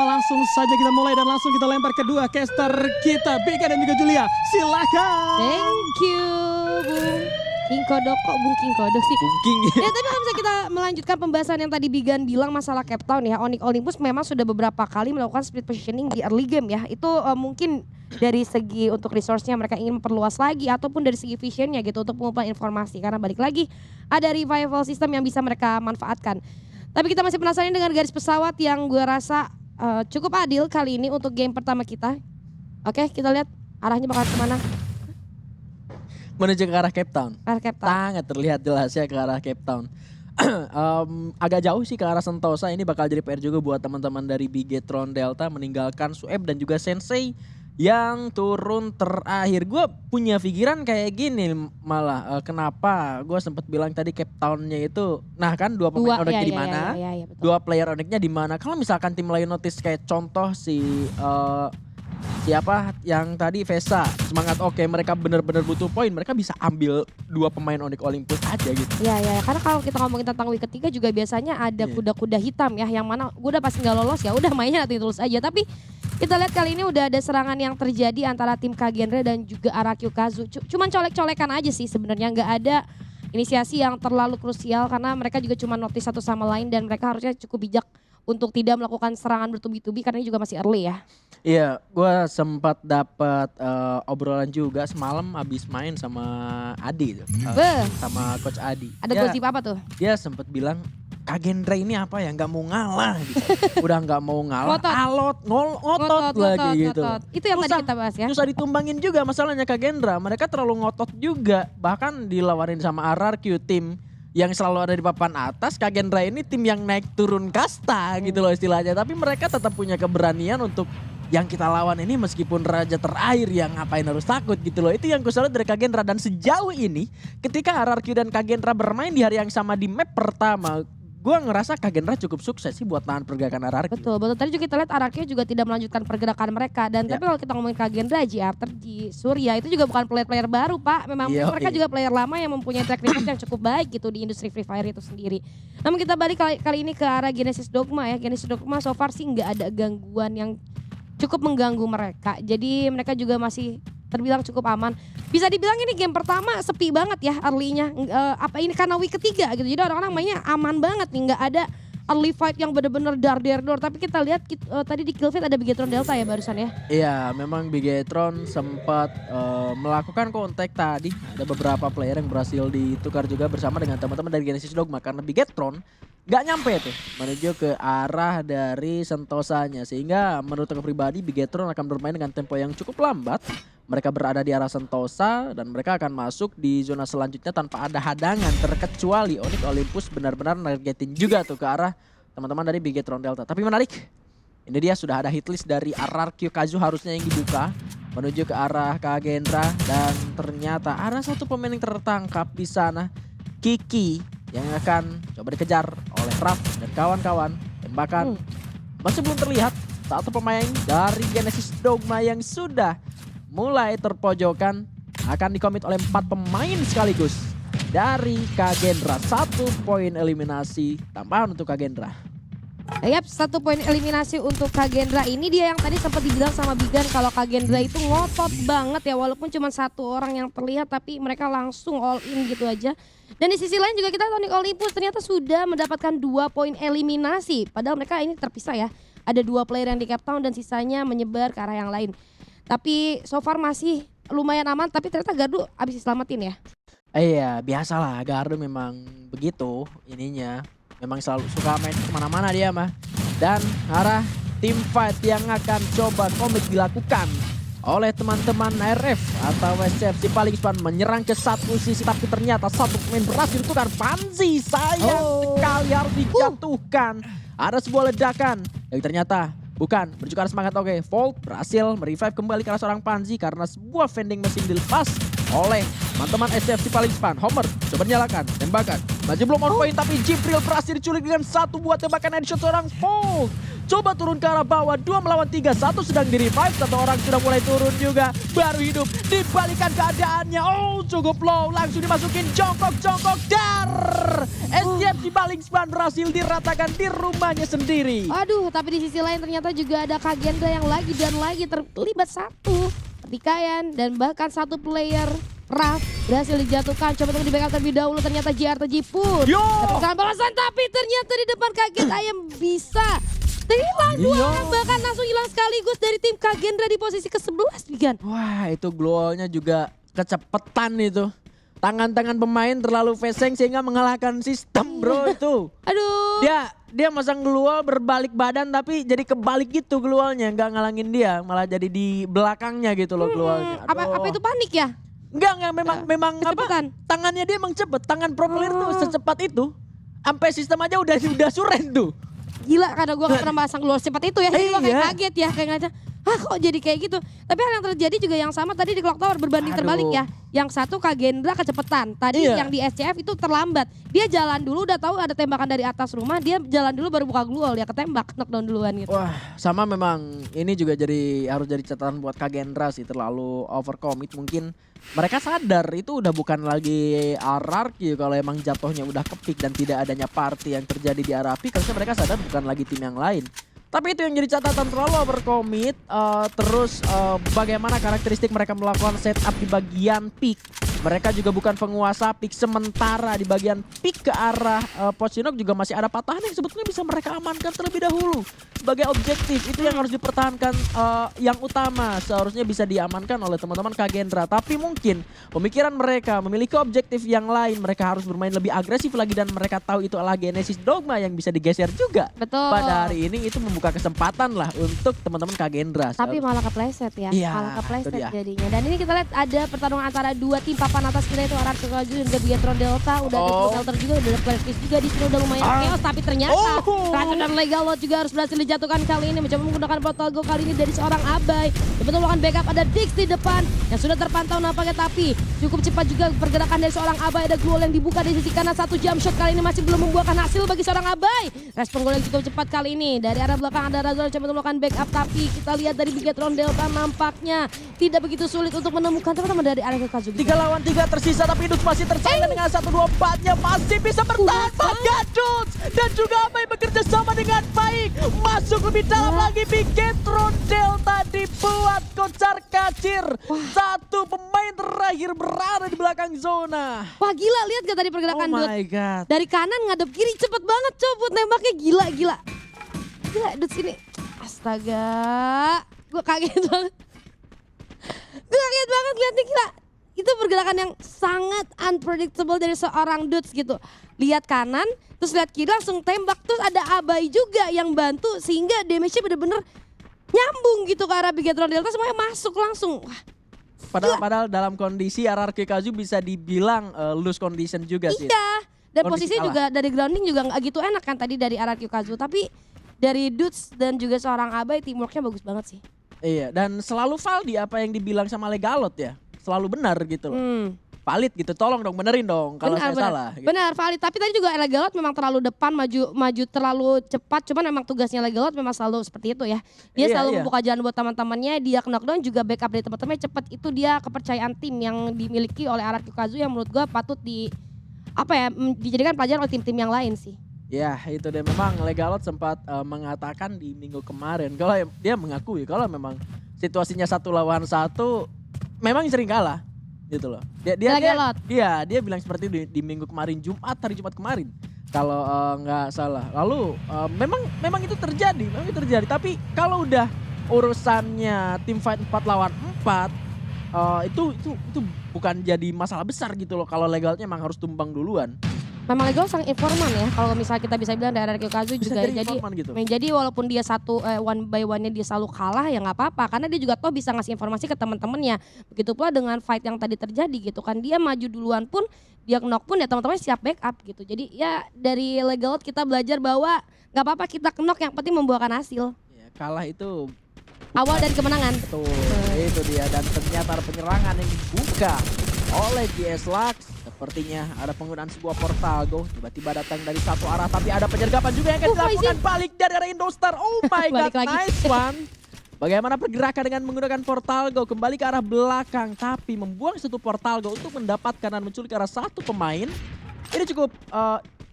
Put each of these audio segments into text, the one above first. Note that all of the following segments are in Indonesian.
Langsung saja kita mulai dan langsung kita lempar kedua caster kita, Bika dan juga Julia. Silakan. Thank you, Bung King Kodok. Kok Bung King Kodok sih? Bungking. Ya tapi kalau misalnya kita melanjutkan pembahasan yang tadi Bigan bilang masalah Cape Town ya. Onyx Olympus memang sudah beberapa kali melakukan split positioning di early game ya. Itu mungkin dari segi untuk resource-nya mereka ingin memperluas lagi ataupun dari segi vision-nya gitu untuk pengumpulan informasi. Karena balik lagi ada revival system yang bisa mereka manfaatkan. Tapi kita masih penasaran dengan garis pesawat yang gue rasa cukup adil kali ini untuk game pertama kita. Oke, kita lihat arahnya bakal kemana. Menuju ke arah Cape Town. Arah Cape Town. Sangat terlihat jelasnya ke arah Cape Town. Agak jauh sih ke arah Sentosa. Ini bakal jadi PR juga buat teman-teman dari Bigetron Delta meninggalkan Sueb dan juga Sensei yang turun terakhir. Gue punya pikiran kayak gini malah. Kenapa gue sempat bilang tadi Cape Town-nya itu, nah kan dua pemain Onyx di mana, dua player Onyx-nya di mana. Kalau misalkan tim lain notice kayak contoh siapa yang tadi Vesa semangat, oke mereka benar-benar butuh poin, mereka bisa ambil dua pemain Onyx Olympus aja gitu. Ya, karena kalau kita ngomongin tentang week ketiga juga biasanya ada kuda-kuda hitam ya, yang mana gue udah pasti nggak lolos ya, udah mainnya nanti tulus aja. Tapi kita lihat kali ini udah ada serangan yang terjadi antara tim Kagenra dan juga Arakyu Kazu. Cuman colek-colekan aja sih sebenarnya, nggak ada inisiasi yang terlalu krusial karena mereka juga cuma notice satu sama lain dan mereka harusnya cukup bijak untuk tidak melakukan serangan bertubi-tubi karena ini juga masih early ya. Iya, gue sempat dapat obrolan juga semalam abis main sama Adi tuh, sama Coach Adi. Ada gosip apa tuh? Dia sempat bilang Kagendra ini apa ya, nggak mau ngalah gitu. Udah nggak mau ngalah, ngotot lagi gitu. Itu yang tadi kita bahas ya. Susah ditumbangin juga masalahnya Kagendra. Mereka terlalu ngotot juga. Bahkan dilawarin sama RRQ, tim yang selalu ada di papan atas. Kagendra ini tim yang naik turun kasta gitu loh istilahnya. Tapi mereka tetap punya keberanian untuk yang kita lawan ini meskipun raja terakhir, yang ngapain harus takut gitu loh. Itu yang kusalut dari Kagendra. Dan sejauh ini ketika RRQ dan Kagendra bermain di hari yang sama di map pertama, gue ngerasa Kagendra cukup sukses sih buat nahan pergerakan RRQ. Betul. Tadi juga kita lihat RRQ juga tidak melanjutkan pergerakan mereka. Dan tapi kalau kita ngomongin Kagendra, JR3, Surya itu juga bukan player-player baru Pak. Memang mereka juga player lama yang mempunyai track record yang cukup baik gitu di industri Free Fire itu sendiri. Namun kita balik kali ini ke arah Genesis Dogma ya. Genesis Dogma so far sih nggak ada gangguan yang cukup mengganggu mereka. Jadi mereka juga masih terbilang cukup aman. Bisa dibilang ini game pertama sepi banget ya early-nya. Apa ini karena week ketiga gitu. Jadi orang-orang mainnya aman banget nih. Nggak ada early fight yang bener-bener dar-der-dor. Tapi kita lihat tadi di kill feed ada Bigetron Delta ya barusan ya. Iya, memang Bigetron sempat melakukan kontak tadi. Ada beberapa player yang berhasil ditukar juga bersama dengan teman-teman dari Genesis Dogma. Karena Bigetron gak nyampe tuh menuju ke arah dari Sentosanya. Sehingga menurut aku pribadi Bigetron akan bermain dengan tempo yang cukup lambat. Mereka berada di arah Sentosa dan mereka akan masuk di zona selanjutnya tanpa ada hadangan. Terkecuali Onyx Olympus benar-benar nargetin juga tuh ke arah teman-teman dari Bigetron Delta. Tapi menarik, ini dia sudah ada hitlist dari RRQ Kazu harusnya yang dibuka. Menuju ke arah Kagendra dan ternyata ada satu pemain yang tertangkap di sana. Kiki yang akan coba dikejar oleh Raf dan kawan-kawan. Tembakan masih belum terlihat. Satu pemain dari Genesis Dogma yang sudah mulai terpojokan akan dikomit oleh 4 pemain sekaligus dari Kagendra. 1 poin eliminasi tambahan untuk Kagendra. Yap, 1 poin eliminasi untuk Kagendra. Ini dia yang tadi sempat dibilang sama Bigan kalau Kagendra itu ngotot banget ya. Walaupun cuma 1 orang yang terlihat tapi mereka langsung all in gitu aja. Dan di sisi lain juga kita Onyx Olympus ternyata sudah mendapatkan 2 poin eliminasi. Padahal mereka ini terpisah ya. Ada 2 player yang di Cape Town dan sisanya menyebar ke arah yang lain. Tapi so far masih lumayan aman, tapi ternyata Gardu abis diselamatin ya. Iya, biasalah Gardu memang begitu ininya. Memang selalu suka main kemana-mana dia mah. Dan arah team fight yang akan coba komit dilakukan oleh teman-teman RF atau SCFC paling depan menyerang ke satu sisi. Tapi ternyata satu pemain berhasil ditukar. Panzi sayang sekali harus dijatuhkan. Ada sebuah ledakan yang ternyata bukan, menuju ke arah semangat. Oke, Volt berhasil merevive kembali ke arah seorang Panzi karena sebuah vending mesin dilepas oleh teman-teman SCFC paling depan. Homer coba nyalakan, tembakan. Masih belum on point tapi Jibril berhasil diculik dengan 1 buah tembakan headshot seorang Volt. coba turun ke arah bawah. 2 melawan 3, satu sedang di revive, satu orang sudah mulai turun juga. Baru hidup, dibalikan keadaannya. Oh cukup low, langsung dimasukin jongkok dar. SCF di Balingspan berhasil diratakan di rumahnya sendiri. Aduh, tapi di sisi lain ternyata juga ada Kagendra yang lagi dan lagi terlibat satu pertikaian dan bahkan satu player Raf berhasil dijatuhkan. Coba untuk di backup terlebih dahulu, ternyata JRTG pun dapatkan balasan, tapi ternyata di depan kaget ayam bisa terhilang dua orang, bahkan langsung hilang sekaligus dari tim Kagendra di posisi ke-11 Bigan. Wah itu glowalnya juga kecepetan itu. Tangan-tangan pemain terlalu feseng sehingga mengalahkan sistem bro itu. Aduh. Dia masang glual berbalik badan tapi jadi kebalik gitu glualnya, nggak ngalangin dia, malah jadi di belakangnya gitu loh glualnya. Apa itu panik ya? Enggak memang Kecepatan. apa? Tangannya dia emang cepet, tangan pro player tuh secepat itu. Sampai sistem aja udah suren tuh. Gila, karena gue gak pernah pasang keluar cepat itu ya. Jadi gue kayak Iya. kaget ya, kayak ngaca. Hah kok jadi kayak gitu? Tapi hal yang terjadi juga yang sama tadi di Clock Tower berbanding terbalik ya. Yang satu Kagendra kecepatan, tadi Iya. yang di SCF itu terlambat. Dia jalan dulu udah tahu ada tembakan dari atas rumah, dia jalan dulu baru buka glual, dia ketembak, knockdown duluan gitu. Wah sama memang ini juga harus jadi catatan buat Kagendra sih, terlalu overcommit. Mungkin mereka sadar itu udah bukan lagi hierarchy kalau emang jatuhnya udah kepik dan tidak adanya party yang terjadi di arah pick, harusnya mereka sadar bukan lagi tim yang lain. Tapi itu yang jadi catatan, terlalu overcommit. Terus bagaimana karakteristik mereka melakukan setup di bagian pick. Mereka juga bukan penguasa pick sementara di bagian pick ke arah Pochinok juga masih ada patahan yang sebetulnya bisa mereka amankan terlebih dahulu. Sebagai objektif itu yang harus dipertahankan, yang utama seharusnya bisa diamankan oleh teman-teman Kagendra. Tapi mungkin pemikiran mereka memiliki objektif yang lain, mereka harus bermain lebih agresif lagi dan mereka tahu itu adalah Genesis Dogma yang bisa digeser juga. Betul. Pada hari ini itu membuka kesempatan lah untuk teman-teman Kagendra. Tapi malah kepleset ya, Iya, malah kepleset itu dia. jadinya. Dan ini kita lihat ada pertarungan antara dua tim papan atas kita itu Arar Kekaju dan juga Bigetron Delta. Udah ada Smelter juga, udah ada Player Kiss juga di sini udah lumayan chaos. Tapi ternyata Racun dan Legal Lot juga harus berhasil dijatuhkan kali ini. Mencoba menggunakan Portal Go kali ini dari seorang Abai. Betul melakukan backup, ada Dix di depan yang sudah terpantau nampaknya. Tapi cukup cepat juga pergerakan dari seorang Abai. Ada Glual yang dibuka di sisi kanan, satu jump shot kali ini masih belum membuahkan hasil bagi seorang Abai. Respon gol yang cukup cepat kali ini. Dari arah belakang ada Razor coba melakukan backup, tapi kita lihat dari Bigetron Delta nampaknya tidak begitu sulit untuk menemukan teman-teman dari area Kekaju. 3 lawan 3 tersisa tapi Dudes masih tersilent dengan 1-2-4-nya, masih bisa bertahan pada Dudes dan juga Abai bekerja sama dengan baik. Masuk lebih dalam lagi, Bigetron Delta dibuat kocar kacir. Satu pemain terakhir berada di belakang zona. Wah gila, lihat gak tadi pergerakan Oh Dut? my god. Dari kanan ngadep kiri cepet banget cobot nembaknya, gila. Gila Dut sini. Astaga, gue kaget banget. Gue kaget banget liatnya, gila. Itu pergerakan yang sangat unpredictable dari seorang Dudes gitu. Lihat kanan, terus lihat kiri langsung tembak. Terus ada Abai juga yang bantu sehingga damage-nya bener-bener nyambung gitu ke arah Bigetron Delta, semuanya masuk langsung. Wah, Padahal dalam kondisi RRQ Kazu bisa dibilang loose condition juga sih. iya. Dan Kondisi posisinya juga dari grounding juga nggak gitu enak kan tadi dari RRQ Kazu. Tapi dari Dudes dan juga seorang Abai teamworknya bagus banget sih. Iya, dan selalu valid apa yang dibilang sama Legalot ya. Selalu benar gitu loh. Valid gitu, tolong dong benerin dong kalau saya salah. Gitu. Benar, valid. Tapi tadi juga Legalot memang terlalu depan, maju terlalu cepat. Cuman memang tugasnya Legalot memang selalu seperti itu ya. Dia selalu membuka jalan buat teman-temannya, dia knockdown juga backup dari teman-temannya cepat. Itu dia kepercayaan tim yang dimiliki oleh RRQ Kazu yang menurut gua patut dijadikan pelajaran oleh tim-tim yang lain sih. Ya itu dia, memang Legalot sempat mengatakan di minggu kemarin kalau dia mengakui kalau memang situasinya 1 lawan 1 memang sering kalah gitu loh. Dia bilang seperti itu di minggu kemarin, hari Jumat kemarin kalau nggak salah. Lalu memang itu terjadi, tapi kalau udah urusannya tim fight 4 lawan 4 itu bukan jadi masalah besar gitu loh kalau Legalotnya emang harus tumbang duluan. Memang Legal sangat informan ya, kalau misalnya kita bisa bilang dari RRQ Kazu juga gitu. Jadi walaupun dia one by one-nya dia selalu kalah ya nggak apa-apa, karena dia juga toh bisa ngasih informasi ke teman-temannya. Begitu pula dengan fight yang tadi terjadi gitu kan, dia maju duluan pun, dia knock pun ya teman-teman siap backup gitu. Jadi ya dari Legalot kita belajar bahwa nggak apa-apa kita knock, yang penting membuahkan hasil. Ya, kalah itu awal dari kemenangan. betul, itu dia. Dan ternyata ada penyerangan yang dibuka oleh GS Lux. Sepertinya ada penggunaan sebuah portal go. Tiba-tiba datang dari satu arah tapi ada penyergapan juga yang akan dilakukan balik dari arah Indostar. Oh my god, nice one. Bagaimana pergerakan dengan menggunakan portal go kembali ke arah belakang tapi membuang satu portal go untuk mendapatkan dan menculik ke arah satu pemain. Ini cukup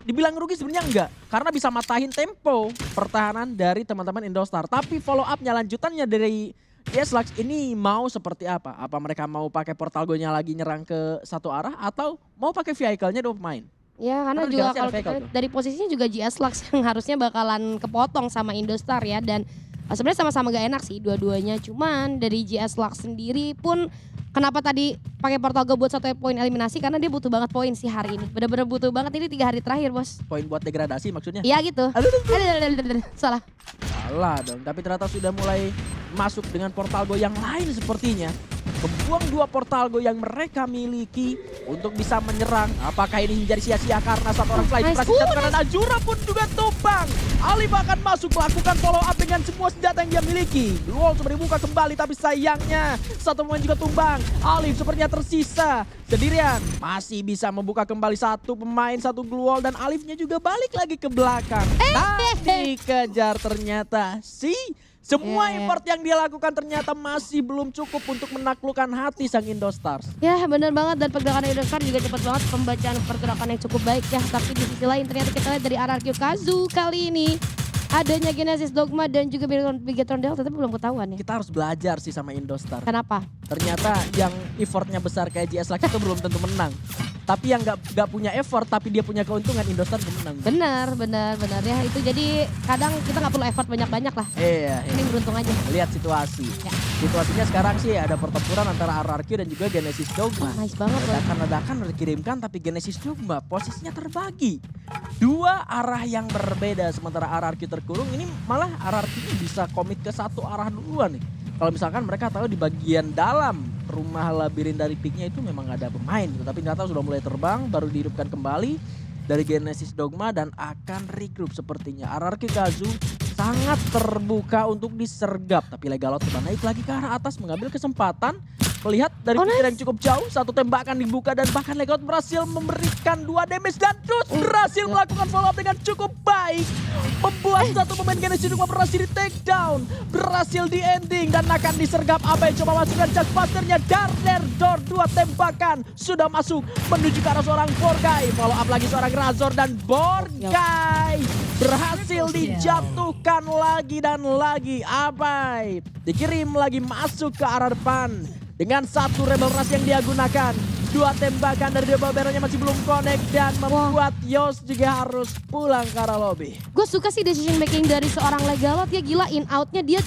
dibilang rugi sebenarnya enggak karena bisa matahin tempo pertahanan dari teman-teman Indostar. Tapi follow up-nya lanjutannya dari GS Lux ini mau seperti apa? Apa mereka mau pakai portal go-nya lagi nyerang ke satu arah atau mau pakai vehicle-nya dua pemain? Ya karena juga kalau kita dari posisinya juga GS Lux yang harusnya bakalan kepotong sama Indostar ya. Dan sebenarnya sama-sama gak enak sih dua-duanya. Cuman dari GS Lux sendiri pun kenapa tadi pakai portal go buat 1 poin eliminasi karena dia butuh banget poin sih hari ini. Bener-bener butuh banget ini 3 hari terakhir bos. Poin buat degradasi maksudnya? Iya gitu. Salah. Salah dong, tapi ternyata sudah mulai masuk dengan portal go yang lain sepertinya. Membuang 2 portal go yang mereka miliki untuk bisa menyerang. Apakah ini menjadi sia-sia karena satu orang selain berhasil dijatuhkan dan Azura pun juga tumbang. Alif akan masuk melakukan follow up dengan semua senjata yang dia miliki. Luol coba dibuka kembali tapi sayangnya satu pemain juga tumbang. Alif sepertinya tersisa sendirian. Masih bisa membuka kembali satu pemain, satu Gluol dan Alifnya juga balik lagi ke belakang. Tapi dikejar ternyata semua effort yang dia lakukan ternyata masih belum cukup untuk menaklukkan hati sang Indostars. Ya benar banget dan pergerakan Indostar juga cepat banget, pembacaan pergerakan yang cukup baik ya. Tapi di sisi lain ternyata kita lihat dari RRQ Kazu kali ini adanya Genesis Dogma dan juga Bigetron Delta tapi belum ketahuan ya. Kita harus belajar sih sama Indostar. Kenapa? Ternyata yang effortnya besar kayak GS Lux itu belum tentu menang. Tapi yang nggak punya effort tapi dia punya keuntungan Indostar menang. Benar ya itu jadi kadang kita nggak perlu effort banyak-banyak lah. Iya. Ini beruntung aja. Lihat situasi. Ya. Situasinya sekarang sih ada pertempuran antara RRQ dan juga Genesis Dogma. Nice banget loh. Ledakan udah dikirimkan tapi Genesis Dogma posisinya terbagi. 2 arah yang berbeda sementara RRQ terkurung. Ini malah RRQ ini bisa komit ke satu arah duluan nih. Kalau misalkan mereka tahu di bagian dalam rumah labirin dari peaknya itu memang ada pemain gitu. Tapi ternyata sudah mulai terbang, baru dihidupkan kembali dari Genesis Dogma dan akan regroup sepertinya. RRQ Kazu sangat terbuka untuk disergap. Tapi Legalot coba naik lagi ke arah atas mengambil kesempatan. Melihat dari yang cukup jauh, satu tembakan dibuka dan bahkan Legalot berhasil memberikan 2 damage dan terus berhasil melakukan follow up dengan cukup baik. Membuat satu pemain Genesis Dogma berhasil di take down, berhasil di ending dan akan disergap. Apa yang coba masukkan Jackbusternya Darder Door 2 tembakan sudah masuk menuju ke arah seorang Borgai. Follow up lagi seorang Razor dan Borgai berhasil dijatuhkan lagi dan lagi. Abai dikirim lagi masuk ke arah depan dengan satu Rebel Rush yang dia gunakan. 2 tembakan dari Double Barrelnya masih belum connect dan membuat Yos juga harus pulang ke arah lobby. Gue suka sih decision making dari seorang Legalot ya, gila in outnya dia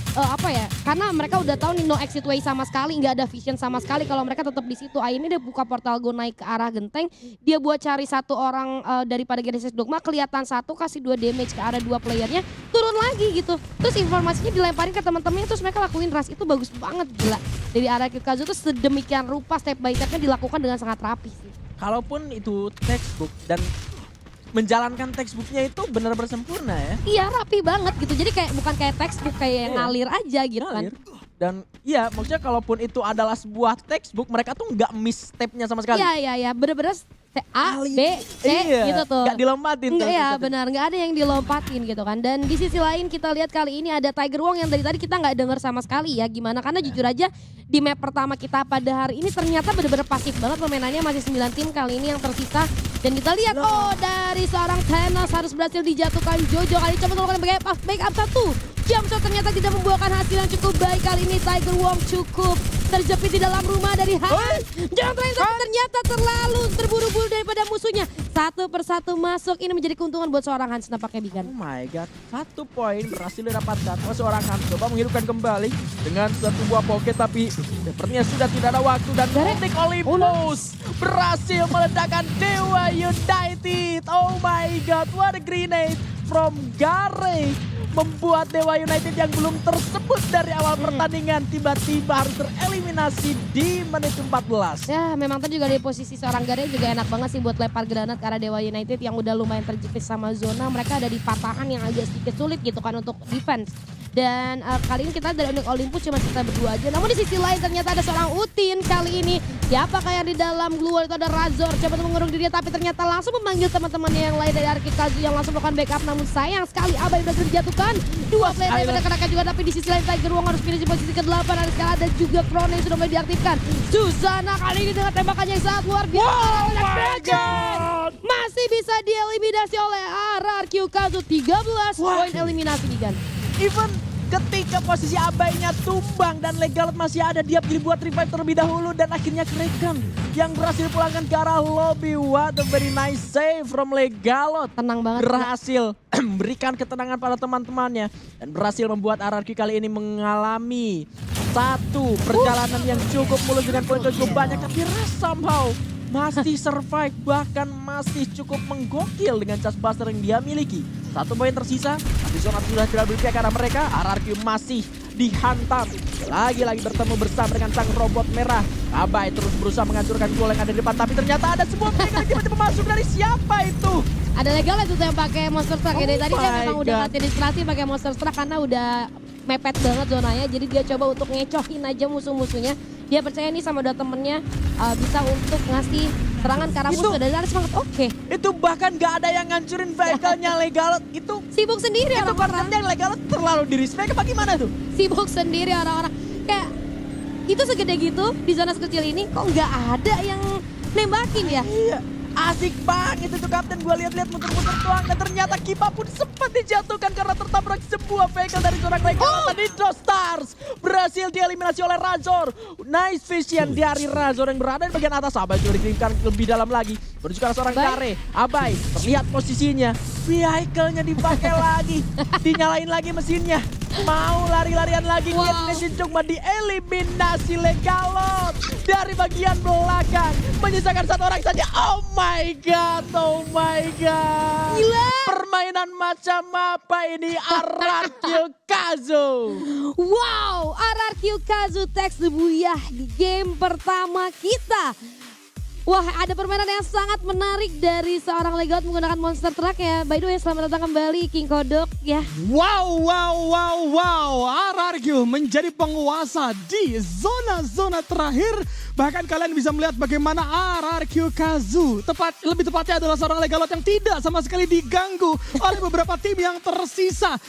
karena mereka udah tahu nih no exit way sama sekali, nggak ada vision sama sekali kalau mereka tetap di situ. Akhirnya dia buka portal go naik ke arah genteng, dia buat cari satu orang daripada Genesis Dogma, kelihatan satu kasih 2 damage ke arah 2 playernya, turun lagi gitu. Terus informasinya dilemparin ke teman-temannya terus mereka lakuin rush itu bagus banget gila. Dari arah Kazu tuh sedemikian rupa step by stepnya dilakukan dengan sangat rapi sih. Kalaupun itu textbook dan menjalankan textbooknya itu benar-benar sempurna ya. Iya rapi banget gitu, jadi kayak bukan kayak textbook kayak ngalir aja gitu ngalir. Kan. Dan iya maksudnya kalaupun itu adalah sebuah textbook mereka tuh nggak miss stepnya sama sekali. Iya bener-bener A, B, C gitu tuh. Gak dilompatin tuh. Iya benar, gak ada yang dilompatin gitu kan. Dan di sisi lain kita lihat kali ini ada Tiger Wong yang dari tadi kita gak dengar sama sekali ya. Gimana, karena jujur aja di map pertama kita pada hari ini ternyata bener-bener pasif banget permainannya. Masih 9 tim kali ini yang tersisa. Dan kita lihat dari seorang Thanos harus berhasil dijatuhkan. Jojo kali ini coba melakukan backup 1. Jump shot ternyata tidak membuahkan hasil yang cukup baik kali ini. Tiger Wong cukup terjepit di dalam rumah dari Hans. Jangan ternyata terlalu terburu-buru daripada musuhnya. Satu persatu masuk, ini menjadi keuntungan buat seorang Hans nampaknya Bigan. Oh my god, 1 poin berhasil didapatkan oleh seorang Hans. Coba menghidupkan kembali dengan satu buah pocket tapi sepertinya sudah tidak ada waktu. Dan Nick Olympus berhasil meledakkan Dewa United. Oh my god, what a grenade from Gare. Membuat Dewa United yang belum tersebut dari awal pertandingan tiba-tiba harus tereliminasi di menit 14. Ya memang tadi juga di posisi seorang Gare juga enak banget sih buat lempar granat ke arah Dewa United yang udah lumayan terjepit sama zona. Mereka ada di patahan yang agak sedikit sulit gitu kan untuk defense. Dan kali ini kita dari Onyx Olympus cuma kita berdua aja. Namun di sisi lain ternyata ada seorang Utin kali ini. Siapakah yang di dalam Glue Wall itu ada Razor. Coba untuk mengurung dirinya tapi ternyata langsung memanggil teman-temannya yang lain dari Arki Kazu yang langsung melakukan backup. Namun sayang sekali Abai berhasil dijatuhkan. Dua player yang berdekat juga tapi di sisi lain Tiger Wong harus finish di posisi ke-8. Ada sekarang ada juga Krone yang sudah mulai diaktifkan. Susana kali ini dengan tembakannya yang sangat luar biasa. Oh my God. Masih bisa dieliminasi oleh RRQ Kazu 13 poin eliminasi Digan. Even ketika posisi Abainya tumbang dan Legalot masih ada, dia pilih buat revive terlebih dahulu dan akhirnya Kraken yang berhasil pulangkan ke arah lobby. What a very nice save from Legalot. Tenang banget. Berhasil memberikan ketenangan pada teman-temannya dan berhasil membuat RRQ kali ini mengalami satu perjalanan yang cukup mulus dengan poin cukup banyak, tapi somehow masih survive, bahkan masih cukup menggokil dengan Charge Buster yang dia miliki. Satu poin tersisa, tapi zona sudah tidak berpihak karena mereka. RRQ masih dihantam. Lagi-lagi bertemu bersama dengan sang robot merah. Abai terus berusaha menghancurkan gol yang ada di depan, tapi ternyata ada sebuah mereka yang tiba-tiba masuk. Dari siapa itu? Ada Legal itu yang pakai Monster Truck ya. Dari tadi dia memang udah God. latihan distrasi pakai Monster Truck karena udah mepet banget zonanya. Jadi dia coba untuk ngecohin aja musuh-musuhnya. Dia percaya nih sama dua temennya bisa untuk ngasih serangan ke arah musuh. Dan ada semangat oke. Itu bahkan gak ada yang ngancurin vehicle-nya Legalot. Itu Sibuk sendiri itu orang-orang. konsepnya Legalot terlalu di-respect apa gimana tuh? Sibuk sendiri orang-orang. Kayak itu segede gitu di zona sekecil ini kok nggak ada yang nembakin ya. Iya, asik banget itu Kapten. Gue lihat-lihat muter-muter doang dan ternyata Kipa pun sempat dijatuhkan karena tertabrak sebuah vehicle dari seorang Legalot. Nitro Stars berhasil dieliminasi oleh Razor. Nice vision dari Razor yang berada di bagian atas. Abai juga dikirimkan lebih dalam lagi. Menuju ke arah seorang Kare. Abai terlihat posisinya. Vehicle-nya dipakai lagi. Dinyalain lagi mesinnya. Mau lari-larian lagi. Nation cuma dieliminasi Legalot dari bagian belakang. Menyisakan satu orang saja. Oh my God. Oh my God. Gila. Permainan macam apa ini RRQ Kazu? Wow, RRQ Kazu Tex Debuyah di game pertama kita. Wah, ada permainan yang sangat menarik dari seorang Legalot menggunakan Monster Truck ya. By the way, selamat datang kembali King Kodok ya. Wow, RRQ menjadi penguasa di zona-zona terakhir. Bahkan kalian bisa melihat bagaimana RRQ Kazu, lebih tepatnya adalah seorang Legalot yang tidak sama sekali diganggu oleh beberapa tim yang tersisa.